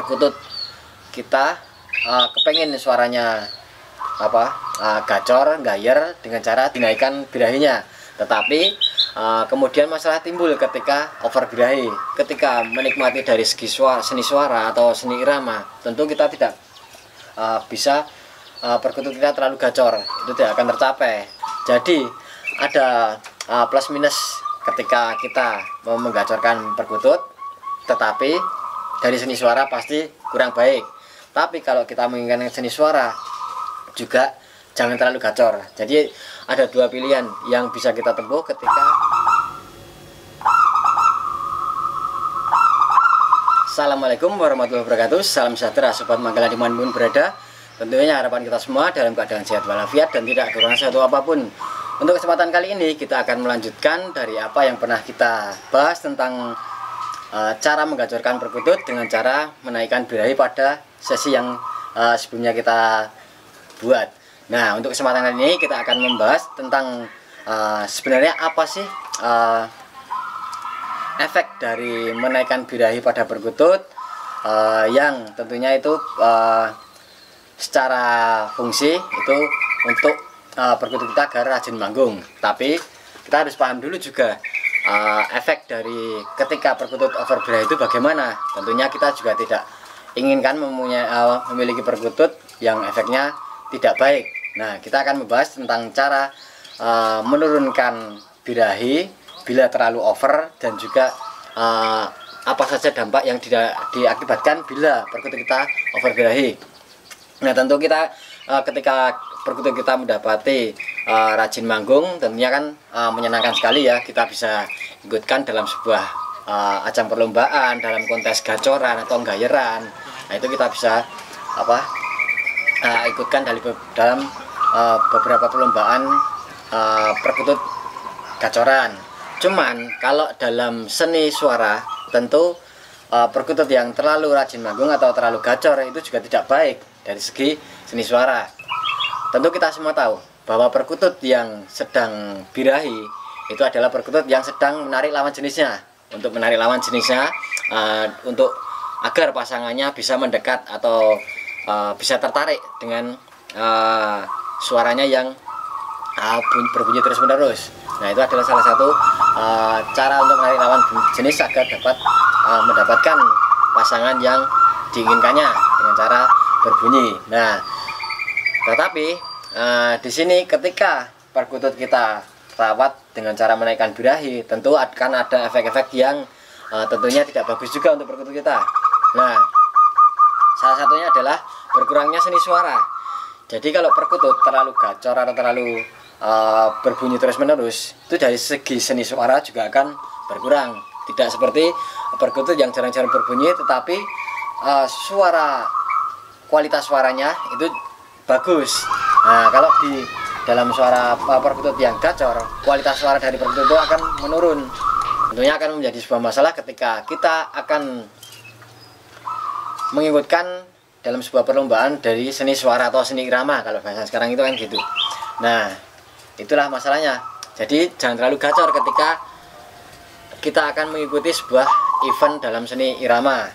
perkutut kita kepengen suaranya gacor, gayer dengan cara dinaikkan birahinya. Tetapi kemudian masalah timbul ketika over birahi. Ketika menikmati dari segi seni suara atau seni irama, tentu kita tidak bisa perkutut kita terlalu gacor, itu tidak akan tercapai. Jadi ada plus minus ketika kita mau menggacorkan perkutut, tetapi dari seni suara pasti kurang baik. Tapi kalau kita menginginkan seni suara juga jangan terlalu gacor. Jadi ada dua pilihan yang bisa kita tempuh ketika Assalamualaikum warahmatullahi wabarakatuh. Salam sejahtera sobat Manggala dimanapun berada. Tentunya harapan kita semua dalam keadaan sehat walafiat dan tidak kekurangan satu apapun. Untuk kesempatan kali ini kita akan melanjutkan dari apa yang pernah kita bahas tentang cara menggacorkan perkutut dengan cara menaikkan birahi pada sesi yang sebelumnya kita buat. Nah, untuk kesempatan kali ini kita akan membahas tentang sebenarnya apa sih efek dari menaikkan birahi pada perkutut yang tentunya itu secara fungsi itu untuk perkutut kita agar rajin manggung. Tapi kita harus paham dulu juga efek dari ketika perkutut over birahi itu bagaimana. Tentunya kita juga tidak inginkan memiliki perkutut yang efeknya tidak baik. Nah, kita akan membahas tentang cara menurunkan birahi bila terlalu over dan juga apa saja dampak yang diakibatkan bila perkutut kita over birahi. Nah, tentu kita ketika perkutut kita mendapati rajin manggung, tentunya kan menyenangkan sekali ya. Kita bisa ikutkan dalam sebuah ajang perlombaan, dalam kontes gacoran atau gayeran. Nah, itu kita bisa ikutkan dalam beberapa perlombaan perkutut gacoran. Cuman kalau dalam seni suara tentu perkutut yang terlalu rajin manggung atau terlalu gacor itu juga tidak baik dari segi seni suara. Tentu kita semua tahu bahwa perkutut yang sedang birahi itu adalah perkutut yang sedang menarik lawan jenisnya. Untuk menarik lawan jenisnya untuk agar pasangannya bisa mendekat atau bisa tertarik dengan suaranya yang berbunyi terus menerus. Nah, itu adalah salah satu cara untuk menarik lawan jenis agar dapat mendapatkan pasangan yang diinginkannya dengan cara berbunyi. Nah, tetapi di sini ketika perkutut kita rawat dengan cara menaikkan birahi, tentu akan ada efek-efek yang tentunya tidak bagus juga untuk perkutut kita. Nah, salah satunya adalah berkurangnya seni suara. Jadi kalau perkutut terlalu gacor atau terlalu berbunyi terus menerus, itu dari segi seni suara juga akan berkurang. Tidak seperti perkutut yang jarang-jarang berbunyi tetapi kualitas suaranya itu bagus. Nah, kalau di dalam suara perkutut yang gacor, kualitas suara dari perkutut itu akan menurun. Tentunya akan menjadi sebuah masalah ketika kita akan mengikutkan dalam sebuah perlombaan dari seni suara atau seni irama, kalau bahasa sekarang itu kan gitu. Nah, itulah masalahnya. Jadi jangan terlalu gacor ketika kita akan mengikuti sebuah event dalam seni irama.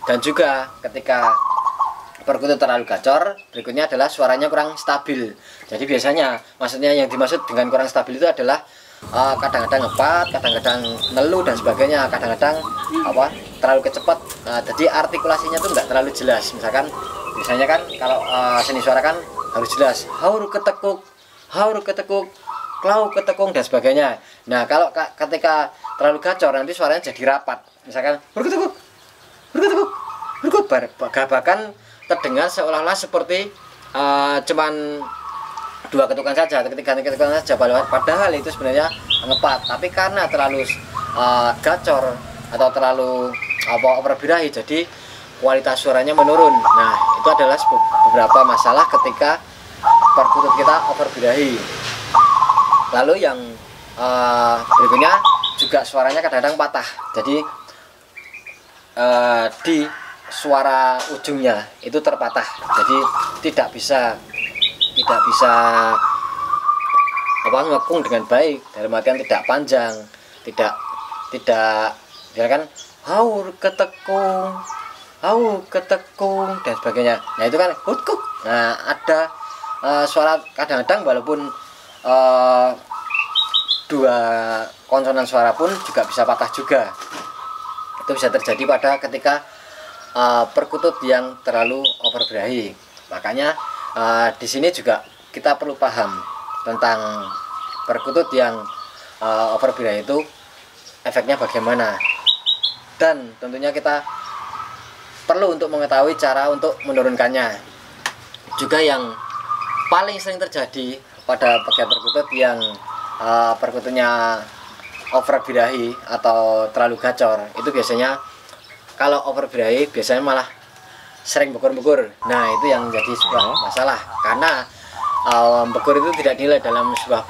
Dan juga ketika perkutut terlalu gacor, berikutnya adalah suaranya kurang stabil. Jadi biasanya, maksudnya yang dimaksud dengan kurang stabil itu adalah kadang-kadang ngepat, kadang-kadang nelu dan sebagainya, kadang-kadang terlalu kecepat. Jadi artikulasinya tuh nggak terlalu jelas. Misalkan biasanya kan kalau seni suara kan harus jelas, haur ketekuk, klau ketekung dan sebagainya. Nah, kalau ketika terlalu gacor nanti suaranya jadi rapat. Misalkan berketekuk, bahkan terdengar seolah-olah seperti cuman dua ketukan saja, tiga ketukan saja, padahal itu sebenarnya ngepat. Tapi karena terlalu gacor atau terlalu over birahi, jadi kualitas suaranya menurun. Nah, itu adalah beberapa masalah ketika perkutut kita over birahi. Lalu yang berikutnya juga suaranya kadang-kadang patah. Jadi di suara ujungnya itu terpatah. Jadi tidak bisa ngekung dengan baik, dalam artian tidak panjang, tidak misalkan haur ketekung ketekung dan sebagainya. Nah itu kan hutkuk. Nah ada suara kadang-kadang walaupun dua konsonan suara pun juga bisa patah juga. Itu bisa terjadi pada ketika perkutut yang terlalu overbirahi. Makanya di sini juga kita perlu paham tentang perkutut yang overbirahi itu efeknya bagaimana, dan tentunya kita perlu untuk mengetahui cara untuk menurunkannya. Juga yang paling sering terjadi pada bagian perkutut yang perkututnya overbirahi atau terlalu gacor, itu biasanya kalau overbirahi biasanya malah sering bekur-bekur. Nah itu yang menjadi sebuah masalah, karena bekur itu tidak dinilai dalam sebuah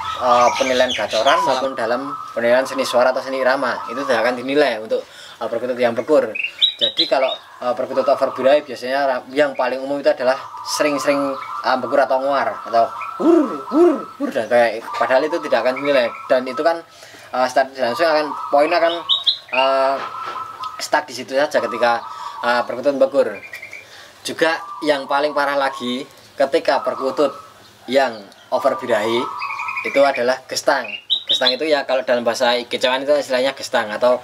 penilaian gacoran maupun dalam penilaian seni suara atau seni irama. Itu tidak akan dinilai untuk perkutut yang bekur. Jadi kalau perkutut overbirahi biasanya yang paling umum itu adalah sering-sering bekur atau nguar atau hur dan kayak, padahal itu tidak akan dinilai, dan itu kan statis langsung akan poinnya akan stuck di situ saja ketika perkutut bekur. Juga yang paling parah lagi ketika perkutut yang overbirahi itu adalah gestang. Gestang itu ya kalau dalam bahasa kecawan itu istilahnya gestang, atau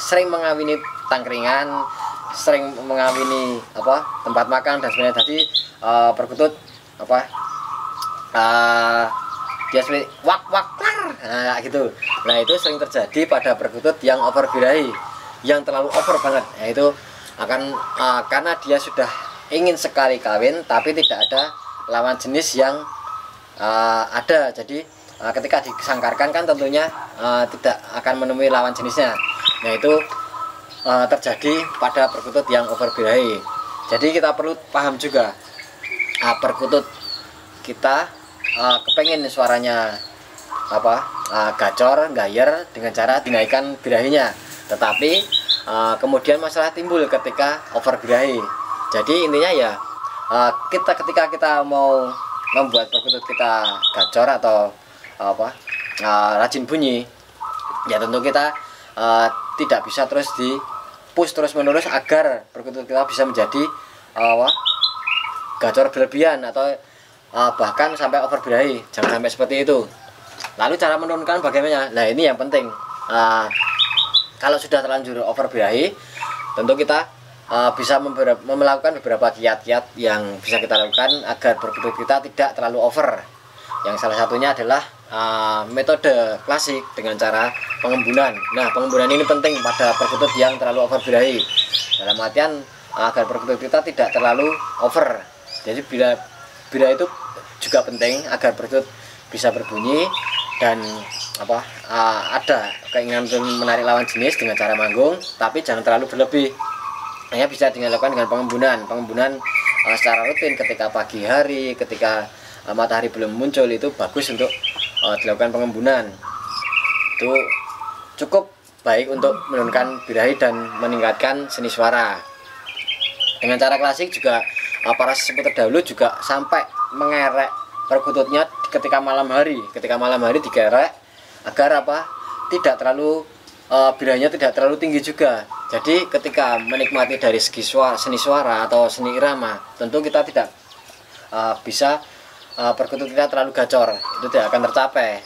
sering mengawini tangkringan, sering mengawini tempat makan dan sebenarnya tadi perkutut dia seperti wak klar, nah gitu. Nah itu sering terjadi pada perkutut yang overbirahi, yang terlalu over banget. Nah itu akan karena dia sudah ingin sekali kawin tapi tidak ada lawan jenis yang ada. Jadi ketika disangkarkan kan tentunya tidak akan menemui lawan jenisnya. Nah itu terjadi pada perkutut yang overbirahi. Jadi kita perlu paham juga perkutut kita kepengen suaranya gacor, gayer dengan cara dinaikkan birahinya, tetapi kemudian masalah timbul ketika overbirahi. Jadi intinya ya ketika kita mau membuat perkutut kita gacor atau rajin bunyi, ya tentu kita tidak bisa terus di push terus menerus agar perkutut kita bisa menjadi gacor berlebihan atau bahkan sampai overbirahi. Jangan sampai seperti itu. Lalu cara menurunkan bagaimana? Nah ini yang penting. Kalau sudah terlanjur overbirahi, tentu kita bisa melakukan beberapa kiat-kiat yang bisa kita lakukan agar perkutut kita tidak terlalu over. Yang salah satunya adalah metode klasik dengan cara pengembunan. Nah pengembunan ini penting pada perkutut yang terlalu overbirahi, dalam artian agar perkutut kita tidak terlalu over. Jadi bira itu juga penting agar perkutut bisa berbunyi dan ada keinginan untuk menarik lawan jenis dengan cara manggung, tapi jangan terlalu berlebih. Hanya bisa dilakukan dengan pengembunan secara rutin ketika pagi hari, ketika matahari belum muncul, itu bagus untuk dilakukan pengembunan. Itu cukup baik untuk menurunkan birahi dan meningkatkan seni suara. Dengan cara klasik juga para sesepuh terdahulu juga sampai mengerek perkututnya ketika malam hari digerek agar tidak terlalu birahinya tidak terlalu tinggi juga. Jadi ketika menikmati dari segi seni suara atau seni irama, tentu kita tidak bisa perkutut kita terlalu gacor, itu tidak akan tercapai.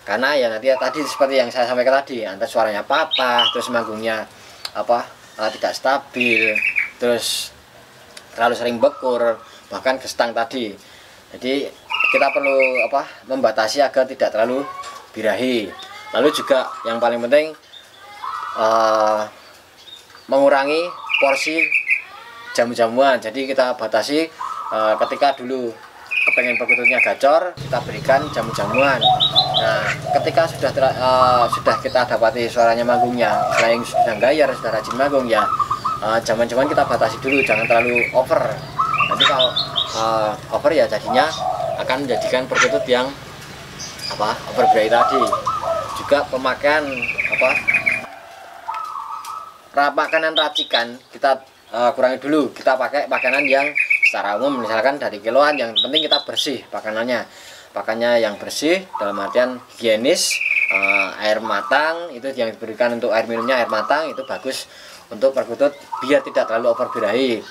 Karena ya nanti tadi seperti yang saya sampaikan tadi, antara suaranya patah, terus manggungnya tidak stabil, terus terlalu sering bekur, bahkan gestang tadi. Jadi kita perlu membatasi agar tidak terlalu birahi. Lalu juga yang paling penting mengurangi porsi jamu-jamuan. Jadi kita batasi ketika dulu kepengen perkututnya gacor, kita berikan jamu-jamuan. Nah ketika sudah kita dapati suaranya manggungnya selain sudah gayer, sudah rajin manggung, ya jaman-jaman kita batasi dulu, jangan terlalu over. Nanti kalau over ya jadinya akan menjadikan perkutut yang overbirahi tadi. Juga pemakaian makanan racikan kita kurangi dulu. Kita pakai makanan yang secara umum, misalkan dari kiloan, yang penting kita bersih pakanannya yang bersih dalam artian higienis, air matang, itu yang diberikan untuk air minumnya air matang, itu bagus untuk perkutut biar tidak terlalu overbirahi.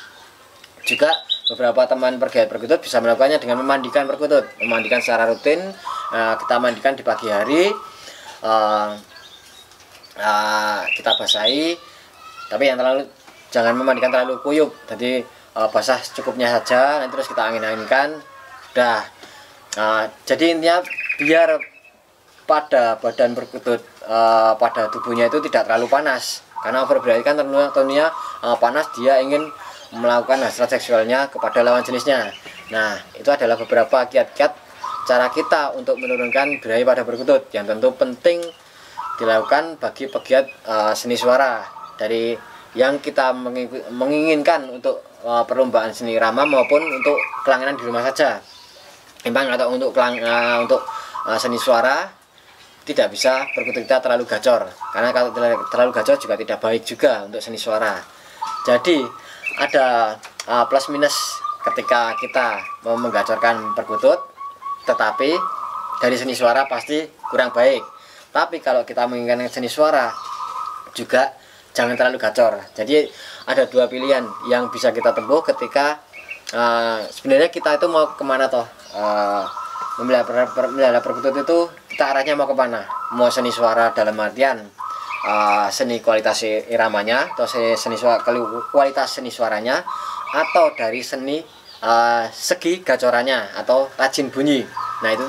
Juga beberapa teman pegiat perkutut bisa melakukannya dengan memandikan perkutut, memandikan secara rutin. Kita mandikan di pagi hari, kita basahi, tapi jangan memandikan terlalu kuyup, jadi basah cukupnya saja, nanti terus kita angin-anginkan udah. Jadi intinya biar pada badan perkutut, pada tubuhnya itu tidak terlalu panas, karena overbirahi kan tentunya panas, dia ingin melakukan hasrat seksualnya kepada lawan jenisnya. Nah, itu adalah beberapa kiat-kiat cara kita untuk menurunkan birahi pada perkutut yang tentu penting dilakukan bagi pegiat seni suara, dari yang kita menginginkan untuk perlombaan seni irama maupun untuk kelangenan di rumah saja. Memang atau untuk seni suara tidak bisa perkutut kita terlalu gacor, karena kalau terlalu gacor juga tidak baik juga untuk seni suara. Jadi ada plus minus ketika kita mau menggacorkan perkutut, tetapi dari seni suara pasti kurang baik. Tapi kalau kita menginginkan seni suara juga jangan terlalu gacor. Jadi ada dua pilihan yang bisa kita tempuh ketika sebenarnya kita itu mau kemana toh, memelihara perkutut itu kita arahnya mau kemana? Mau seni suara dalam artian seni kualitas iramanya, atau seni suara, kualitas seni suaranya, atau dari seni segi gacorannya atau rajin bunyi. Nah, itu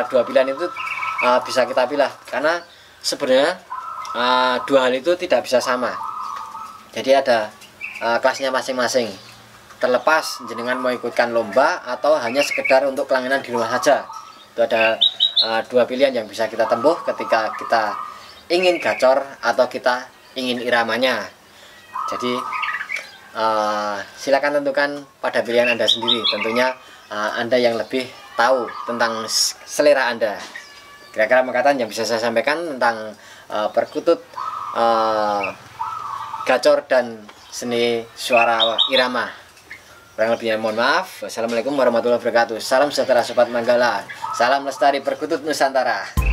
dua pilihan itu bisa kita pilih, karena sebenarnya dua hal itu tidak bisa sama. Jadi ada kelasnya masing-masing, terlepas jenengan mau ikutkan lomba atau hanya sekedar untuk kelangenan di rumah saja. Itu ada dua pilihan yang bisa kita tempuh ketika kita ingin gacor atau kita ingin iramanya. Jadi silakan tentukan pada pilihan Anda sendiri. Tentunya Anda yang lebih tahu tentang selera Anda. Kira-kira perkataan yang bisa saya sampaikan tentang perkutut, gacor, dan seni suara irama. Kurang lebihnya mohon maaf. Wassalamualaikum warahmatullahi wabarakatuh. Salam sejahtera Sobat Manggala. Salam lestari perkutut Nusantara.